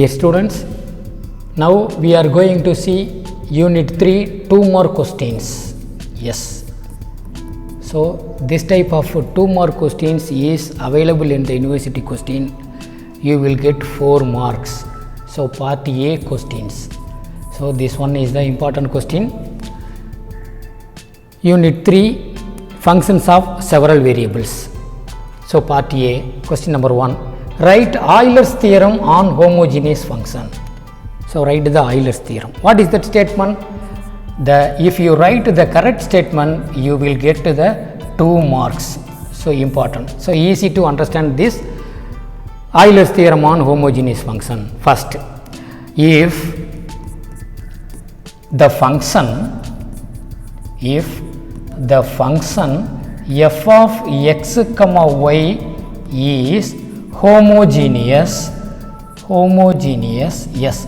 Dear students, now we are going to see Unit 3, 2 more questions. Yes. So, this type of 2 more questions is available in the university question. You will get 4 marks. So, part A questions. So, this one is the important question. Unit 3, functions of several variables. So, part A, question number 1. Write Euler's theorem on homogeneous function. So, write the Euler's theorem. What is that statement? If you write the correct statement, you will get the 2 marks. So, important. So, easy to understand this Euler's theorem on homogeneous function. First, if the function f of x comma y is homogeneous, yes.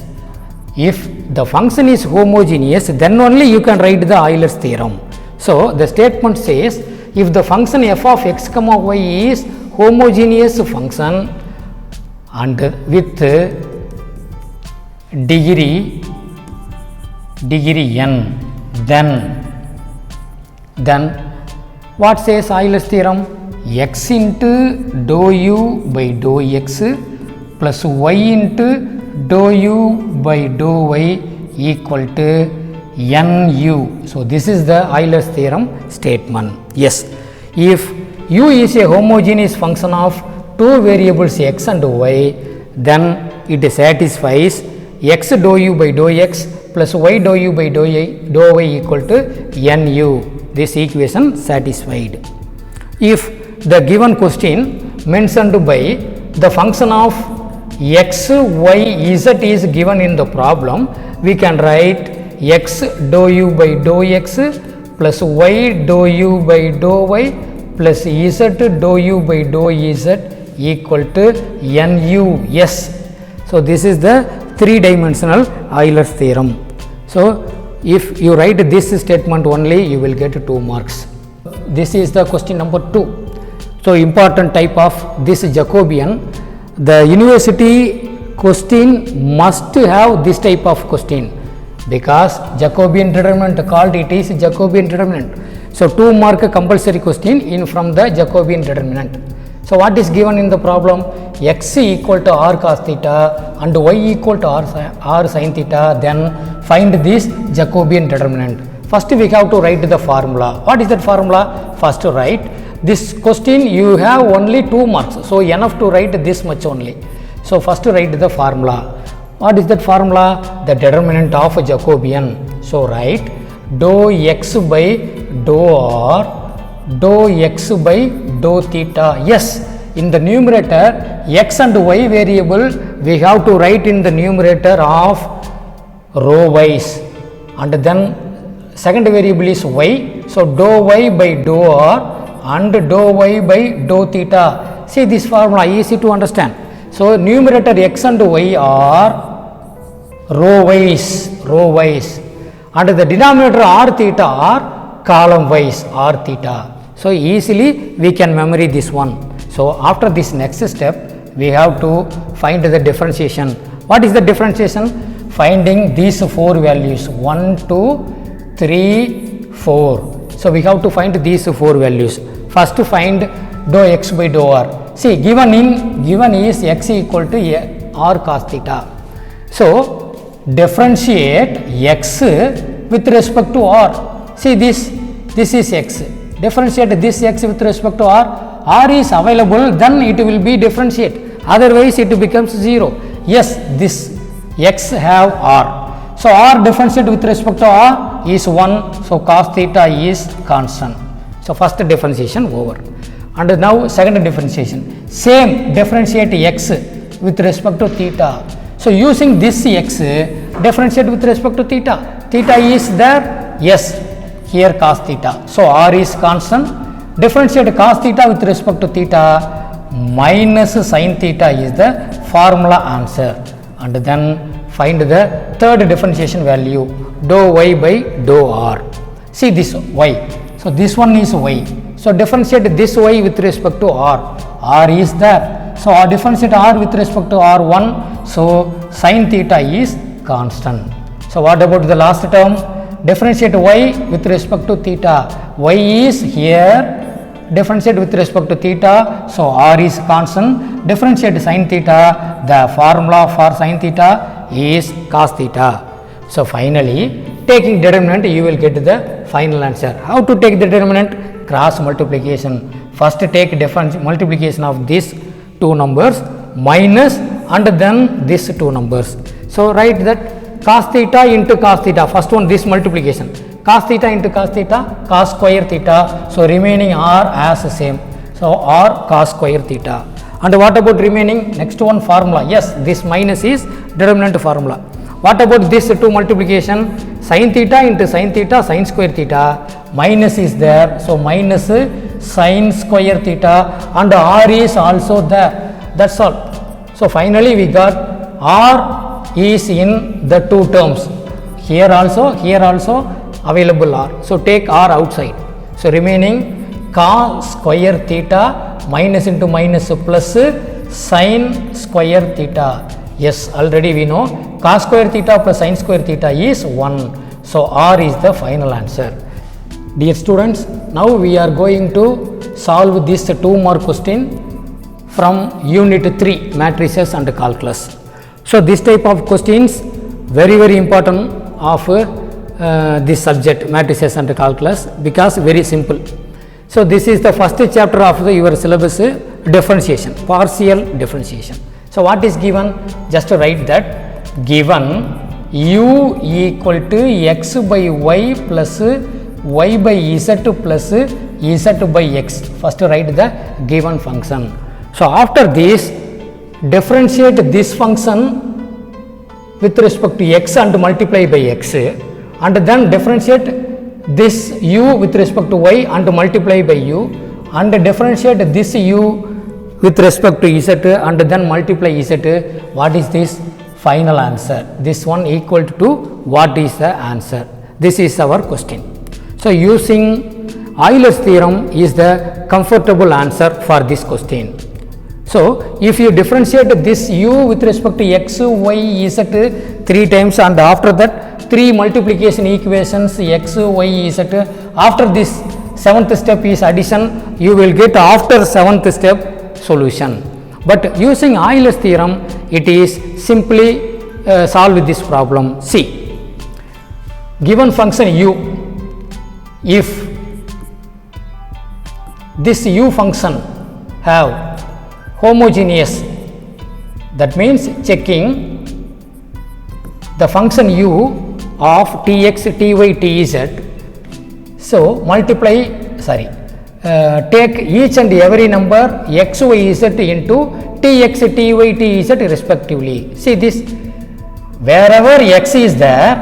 If the function is homogeneous, then only you can write the Euler's theorem. So, the statement says, if the function f of x comma y is homogeneous function and with degree n, then what says Euler's theorem? X into dou u by dou x plus y into dou u by dou y equal to nu. So, this is the Euler's theorem statement. Yes, if u is a homogeneous function of 2 variables x and y, then it satisfies x dou u by dou x plus y dou u by dou y equal to nu. This equation satisfied. If the given question mentioned by the function of x, y, z is given in the problem, we can write x dou u by dou x plus y dou u by dou y plus z dou u by dou z equal to nu. Yes. So, this is the 3-dimensional Euler's theorem. So, if you write this statement only, you will get 2 marks. This is the question number 2. So, important type of this Jacobian. The university question must have this type of question, because Jacobian determinant called it is Jacobian determinant. So, 2 mark compulsory question in from the Jacobian determinant. So, what is given in the problem? X equal to r cos theta and y equal to r sin theta, then find this Jacobian determinant. First we have to write the formula. What is that formula? First write this question, you have only 2 marks. So, enough to write this much only. So, first write the formula. What is that formula? The determinant of Jacobian. So, write dou x by dou r, dou x by dou theta. Yes, in the numerator x and y variable we have to write in the numerator of row wise, and then second variable is y. So, dou y by dou r and dou y by dou theta. See this formula, easy to understand. So, numerator x and y are row wise, and the denominator r theta are column wise, r theta. So, easily we can memory this one. So, after this next step, we have to find the differentiation. What is the differentiation? Finding these 4 values 1, 2, 3, 4. So, we have to find these 4 values. First find dou x by dou r. See, given is x equal to r cos theta. So, differentiate x with respect to r. See this is x. Differentiate this x with respect to r. R is available, then it will be differentiate. Otherwise, it becomes 0. Yes, this x have r. So, r differentiate with respect to r is 1. So, cos theta is constant. So, first differentiation over. And now second differentiation. Same, differentiate x with respect to theta. So, using this x, differentiate with respect to theta. Theta is there? Yes, here cos theta. So, r is constant. Differentiate cos theta with respect to theta minus sin theta is the formula answer. And then find the third differentiation value, dou y by dou r. See this y. So, this one is y. So, differentiate this y with respect to r. R is there. So differentiate r with respect to r1. So sin theta is constant. So what about the last term? Differentiate y with respect to theta. Y is here. Differentiate with respect to theta. So r is constant. Differentiate sin theta. The formula for sin theta is cos theta. So finally, taking determinant, you will get the final answer. How to take the determinant? Cross multiplication. First take difference multiplication of these two numbers minus and then these two numbers. So write that cos theta into cos theta. First one, this multiplication. Cos theta into cos theta, cos square theta. So remaining are as same. So r cos square theta. And what about remaining? Next one formula. Yes, this minus is determinant formula. What about this two multiplication? Sin theta into sin theta, sin square theta. Minus is there. So minus sin square theta and r is also there. That's all. So finally we got r is in the two terms. Here also available r. So take r outside. So remaining cos square theta minus into minus plus sin square theta. Yes, already we know cos square theta plus sin square theta is 1. So r is the final answer. Dear students, now we are going to solve this 2 more question from unit 3 matrices and calculus. So this type of questions very important of this subject matrices and calculus because very simple. So this is the first chapter of your syllabus, differentiation, partial differentiation. So what is given? Just to write that given u equal to x by y plus y by z plus z by x. First write the given function. So after this, differentiate this function with respect to x and multiply by x, and then differentiate this u with respect to y and multiply by u, and differentiate this u with respect to z and then multiply z. What is this? Final answer. This one equal to what is the answer? This is our question. So using Euler's theorem is the comfortable answer for this question. So if you differentiate this u with respect to x, y, z 3 times, and after that 3 multiplication equations x, y, z, after this 7th step is addition, you will get after 7th step solution. But using Euler's theorem, it is simply solve this problem. See, given function u, if this u function have homogeneous, that means checking the function u of tx, ty, tz. So multiply, take each and every number x, y, z into tx, ty, tz respectively. See this, wherever x is there,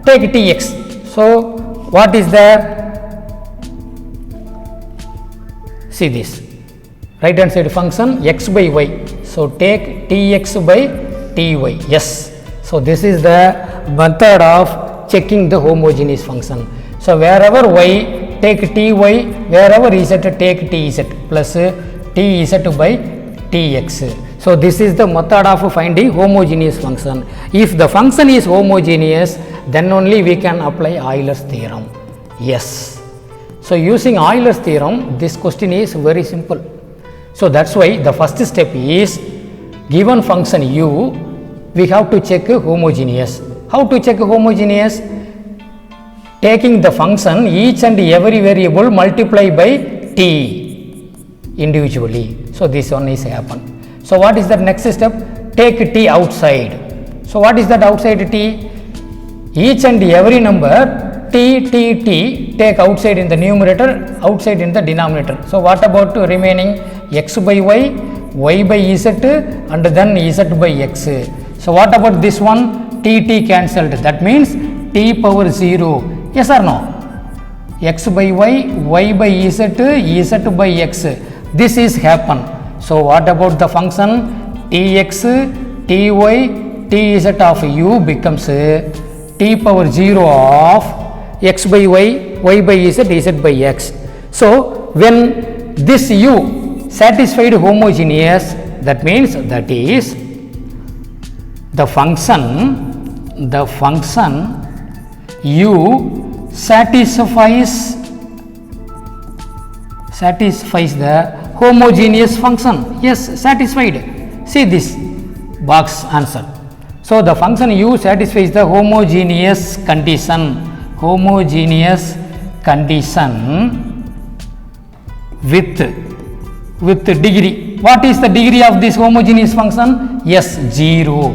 take tx. So what is there? See this, right hand side function x by y. So take tx by ty. Yes. So this is the method of checking the homogeneous function. So wherever y, take ty, wherever z, take tz plus tz by tx. So this is the method of finding homogeneous function. If the function is homogeneous, then only we can apply Euler's theorem. Yes. So using Euler's theorem, this question is very simple. So that's why the first step is given function u, we have to check homogeneous. How to check homogeneous? Taking the function each and every variable multiply by t individually. So this one is happen. So what is the next step? Take t outside. So what is that outside t? Each and every number t take outside in the numerator, outside in the denominator. So what about remaining x by y, y by z, and then z by x. So what about this one? T cancelled. That means t power 0. Yes or no? X by y, y by z, z by x. This is happen. So what about the function? Tx, ty, tz of u becomes t power 0 of x by y, y by z, z by x. So when this u satisfied homogeneous, That means that is the function u satisfies the homogeneous function. Yes, satisfied. See this box answer. So the function u satisfies the homogeneous condition with degree. What is the degree of this homogeneous function? Yes, 0.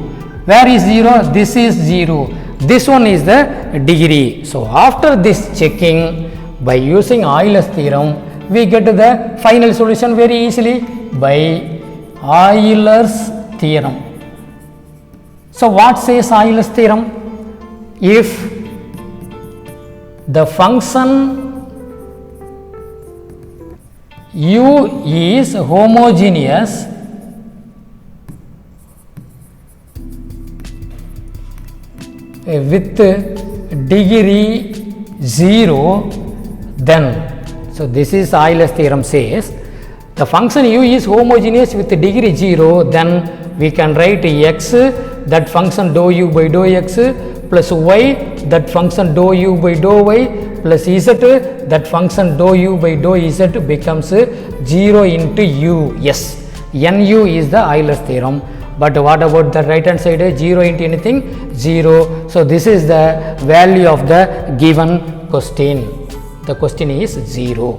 Where is 0? This is 0. This one is the degree. So after this checking, by using Euler's theorem, we get the final solution very easily by Euler's theorem. So what says Euler's theorem? If the function u is homogeneous with degree 0, then, so this is Euler's theorem says, the function u is homogeneous with degree 0, then we can write x, that function dou u by dou x, plus y, that function dou u by dou y, plus z, that function dou u by dou z becomes 0 into u. Yes, nu is the Euler's theorem. But what about the right hand side? 0 into anything? 0. So this is the value of the given question. The question is 0.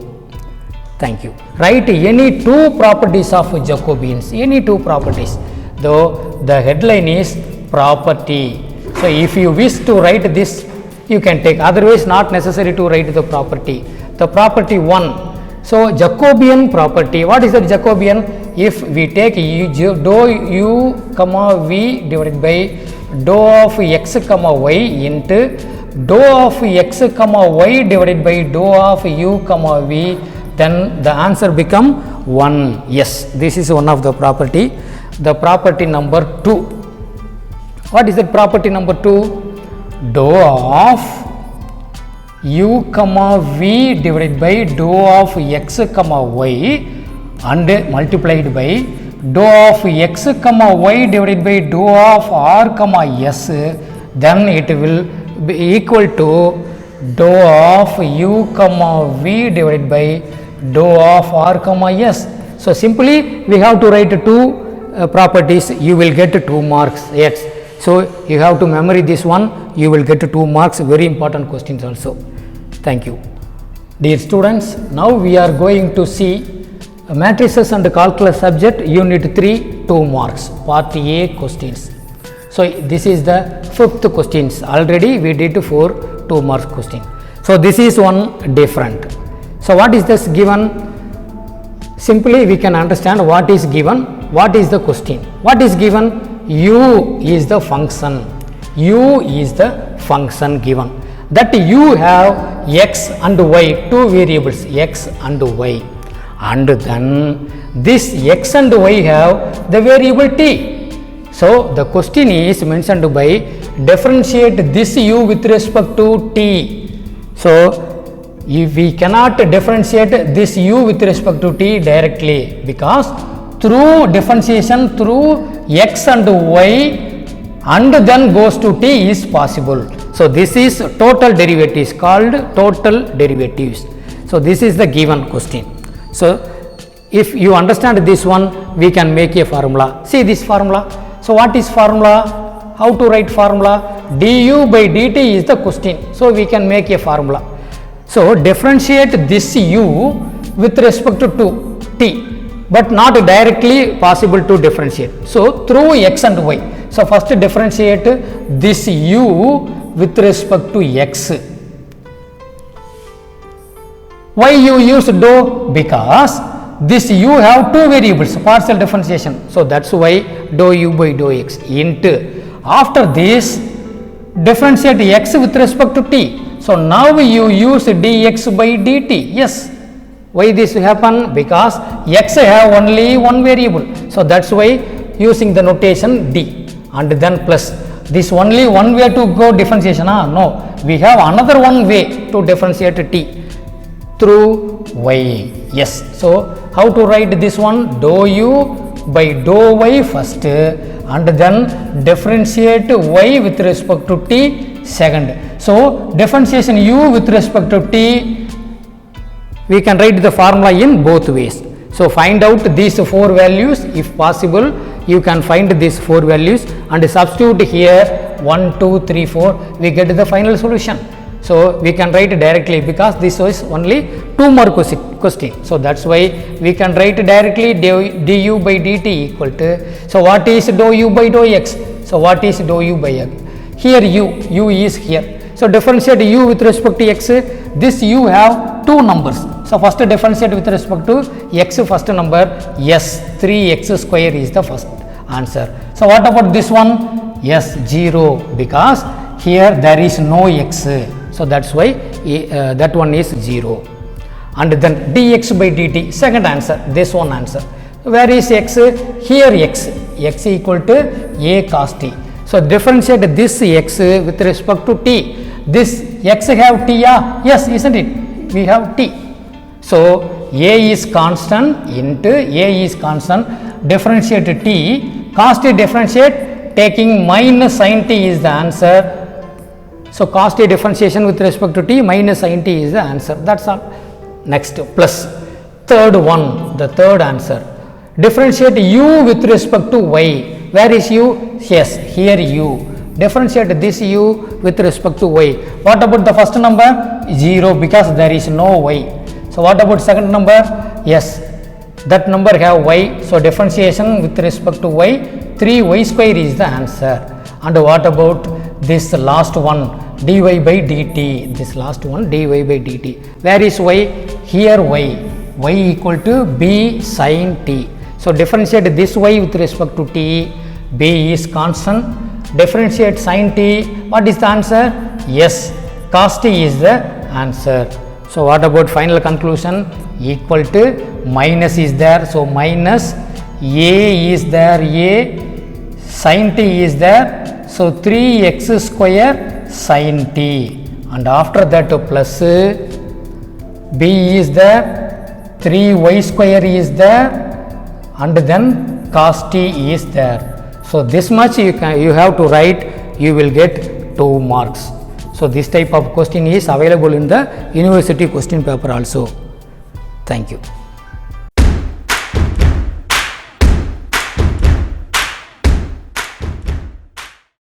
Thank you. Write any two properties of Jacobians. Any two properties. Though the headline is property. So if you wish to write this, you can take. Otherwise, not necessary to write the property. The property 1. So Jacobian property. What is the Jacobian? If we take dou u comma v divided by dou of x comma y into dou of x comma y divided by dou of u comma v, then the answer become 1. Yes, this is one of the property. The property number 2. What is the property number 2? Dou of u comma v divided by dou of x comma y and multiplied by dou of x comma y divided by dou of r comma s, then it will be equal to dou of u comma v divided by dou of r comma s. So simply we have to write two properties, you will get 2 marks. Yes, so you have to memory this one, you will get 2 marks. Very important questions also. Thank you. Dear students, now we are going to see matrices and calculus subject unit 3, 2 marks, part A questions. So this is the 5th questions. Already we did 4 2 marks question. So this is one different. So what is this given? Simply we can understand what is given, what is the question. What is given? U is the function. U is the function given. That u have x and y, two variables, x and y. And then this x and y have the variable t. So the question is mentioned by differentiate this u with respect to t. So if we cannot differentiate this u with respect to t directly, because through differentiation through x and y and then goes to t is possible. So this is total derivatives, called total derivatives. So this is the given question. So if you understand this one, we can make a formula. See this formula. So what is formula? How to write formula? Du by dt is the question. So we can make a formula. So differentiate this u with respect to t, but not directly possible to differentiate. So through x and y. So first differentiate this u with respect to x. Why you use dou? Because this u have two variables, partial differentiation. So that's why dou u by dou x into. After this, differentiate x with respect to t. So now you use dx by dt. Yes. Why this happen? Because x have only one variable. So that's why using the notation d and then plus. This only one way to go differentiation? No. We have another one way to differentiate t through y. Yes. So how to write this one? Dou u by dou y first and then differentiate y with respect to t second. So differentiation u with respect to t, we can write the formula in both ways. So find out these 4 values, if possible you can find these 4 values and substitute here 1, 2, 3, 4, we get the final solution. So we can write directly because this was only 2 mark question. So that's why we can write directly du by dt equal to, so what is dou u by dou x? So what is dou u by x? Here u is here. So differentiate u with respect to x, this u have 2 numbers. So first differentiate with respect to x first number, yes, 3x square is the first answer. So what about this one? Yes, 0 because here there is no x. So that's why that one is 0. And then dx by dt, second answer, this one answer. Where is x? Here x equal to a cos t. So differentiate this x with respect to t. This x have t, yes, isn't it? We have t. So a is constant into a is constant, differentiate t, cos t differentiate, taking minus sin t is the answer. So cos t differentiation with respect to t, minus sin t is the answer. That's all. Next, plus third one, the third answer. Differentiate u with respect to y. Where is u? Yes, here u. Differentiate this u with respect to y. What about the first number? 0 because there is no y. So what about second number? Yes, that number have y. So differentiation with respect to y, 3y square is the answer. And what about this last one, dy by dt? This last one, dy by dt. Where is y? Here y. Y equal to b sin t. So differentiate this y with respect to t. B is constant. Differentiate sin t. What is the answer? Yes, cos t is the answer. So what about final conclusion? Equal to, minus is there, so minus, a is there, a, sin t is there, so 3x square sin t, and after that plus, b is there, 3y square is there, and then cos t is there. So this much you have to write, you will get 2 marks. So this type of question is available in the university question paper also. Thank you.